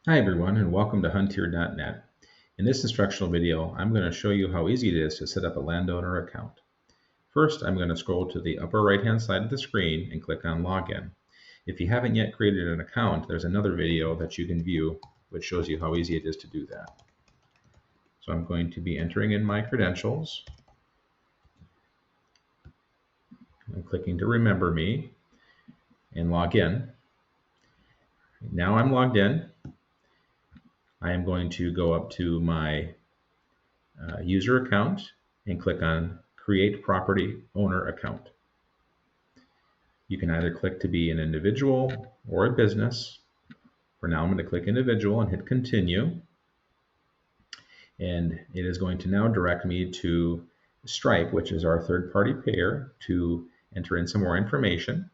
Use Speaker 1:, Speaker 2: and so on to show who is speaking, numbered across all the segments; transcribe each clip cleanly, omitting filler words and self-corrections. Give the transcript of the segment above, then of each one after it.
Speaker 1: Hi everyone and welcome to hunttier.net. In this instructional video, I'm going to show you how easy it is to set up a landowner account. First, I'm going to scroll to the upper right hand side of the screen and click on Login. If you haven't yet created an account, there's another video that you can view which shows you how easy it is to do that. So I'm going to be entering in my credentials. I'm clicking to remember me and log in. Now I'm logged in. I am going to go up to my user account and click on Create Property Owner Account. You can either click to be an individual or a business. For now, I'm going to click individual and hit continue. And it is going to now direct me to Stripe, which is our third-party payer, to enter in some more information.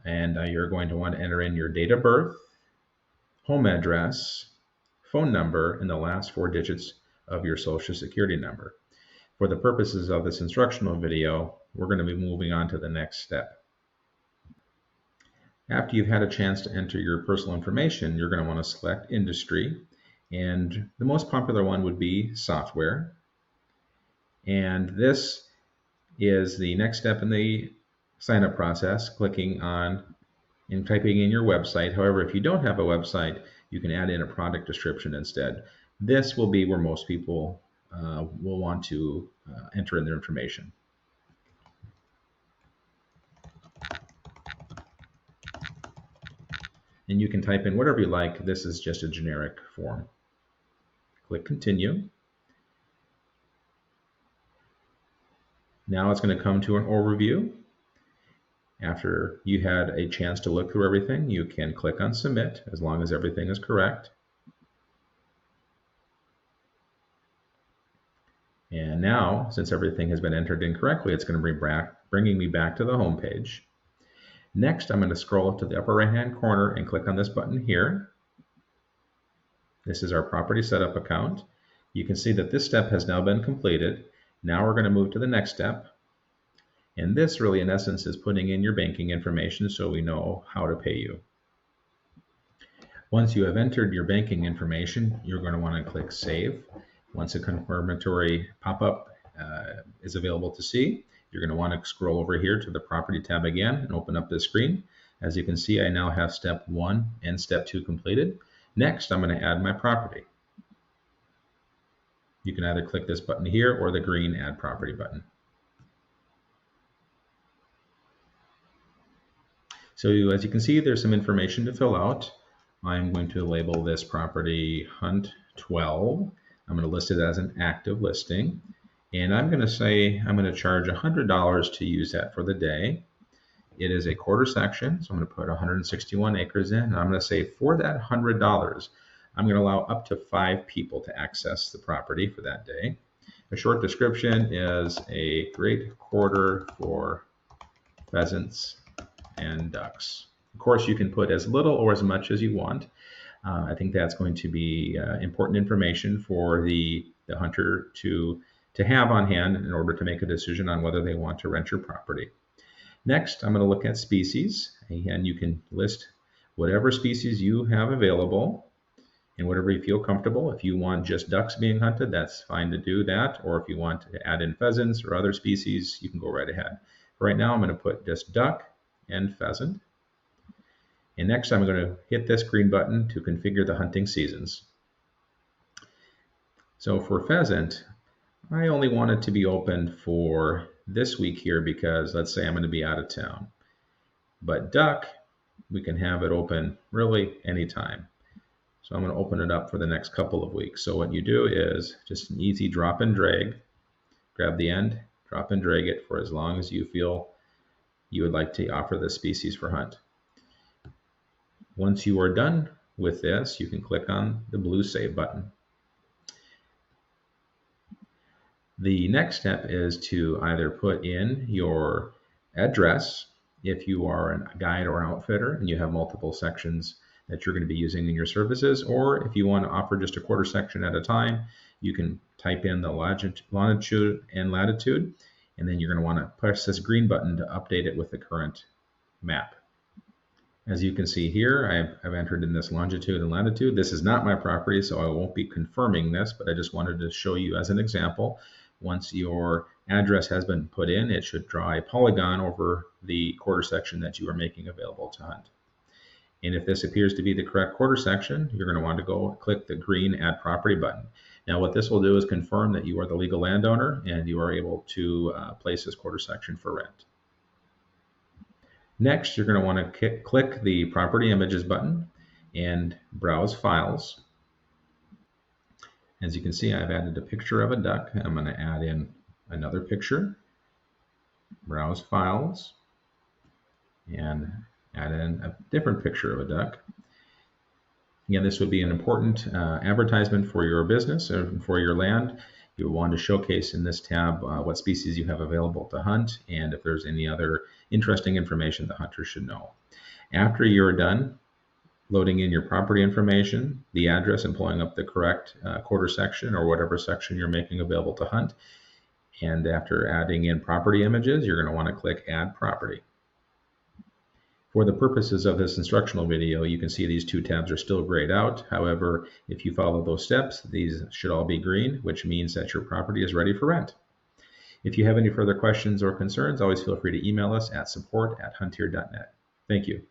Speaker 1: And you're going to want to enter in your date of birth, home address, phone number, and the last 4 digits of your Social Security number. For the purposes of this instructional video, we're going to be moving on to the next step. After you've had a chance to enter your personal information, you're going to want to select industry, and the most popular one would be software. And this is the next step in the sign-up process, clicking on and typing in your website. However, if you don't have a website, you can add in a product description instead. This will be where most people will want to enter in their information. And you can type in whatever you like. This is just a generic form. Click continue. Now it's going to come to an overview. After you had a chance to look through everything, you can click on submit as long as everything is correct. And now, since everything has been entered in correctly, it's going to be bringing me back to the home page. Next, I'm going to scroll up to the upper right-hand corner and click on this button here. This is our property setup account. You can see that this step has now been completed. Now we're going to move to the next step. And this really, in essence, is putting in your banking information so we know how to pay you. Once you have entered your banking information, you're going to want to click Save. Once a confirmatory pop-up is available to see, you're going to want to scroll over here to the Property tab again and open up this screen. As you can see, I now have Step 1 and Step 2 completed. Next, I'm going to add my property. You can either click this button here or the green Add Property button. So as you can see, there's some information to fill out. I'm going to label this property Hunt 12. I'm going to list it as an active listing. And I'm going to say I'm going to charge $100 to use that for the day. It is a quarter section, so I'm going to put 161 acres in. And I'm going to say for that $100, I'm going to allow up to 5 people to access the property for that day. A short description is a great quarter for pheasants and ducks. Of course, you can put as little or as much as you want. I think that's going to be important information for the hunter to have on hand in order to make a decision on whether they want to rent your property. Next, I'm going to look at species, and you can list whatever species you have available and whatever you feel comfortable. If you want just ducks being hunted, that's fine to do that. Or if you want to add in pheasants or other species, you can go right ahead. For right now, I'm going to put just duck and pheasant. And next, I'm going to hit this green button to configure the hunting seasons. So for pheasant, I only want it to be open for this week here because let's say I'm going to be out of town. But duck, we can have it open really anytime. So I'm going to open it up for the next couple of weeks. So what you do is just an easy drop and drag. Grab the end, drop and drag it for as long as you feel you would like to offer this species for hunt. Once you are done with this, you can click on the blue Save button. The next step is to either put in your address if you are a guide or outfitter and you have multiple sections that you're going to be using in your services, or if you want to offer just a quarter section at a time, you can type in the longitude and latitude, and then you're going to want to press this green button to update it with the current map. As you can see here, I've entered in this longitude and latitude. This is not my property, so I won't be confirming this, but I just wanted to show you as an example. Once your address has been put in, it should draw a polygon over the quarter section that you are making available to hunt. And if this appears to be the correct quarter section, you're going to want to go click the green Add Property button. Now what this will do is confirm that you are the legal landowner and you are able to place this quarter section for rent. Next, you're going to want to click the Property Images button and browse files. As you can see, I've added a picture of a duck. I'm going to add in another picture, browse files, and add in a different picture of a duck. Again, this would be an important advertisement for your business or for your land. You want to showcase in this tab what species you have available to hunt and if there's any other interesting information the hunter should know. After you're done loading in your property information, the address, and pulling up the correct quarter section or whatever section you're making available to hunt, and after adding in property images, you're going to want to click Add Property. For the purposes of this instructional video, you can see these two tabs are still grayed out. However, if you follow those steps, these should all be green, which means that your property is ready for rent. If you have any further questions or concerns, always feel free to email us at support@huntier.net. Thank you.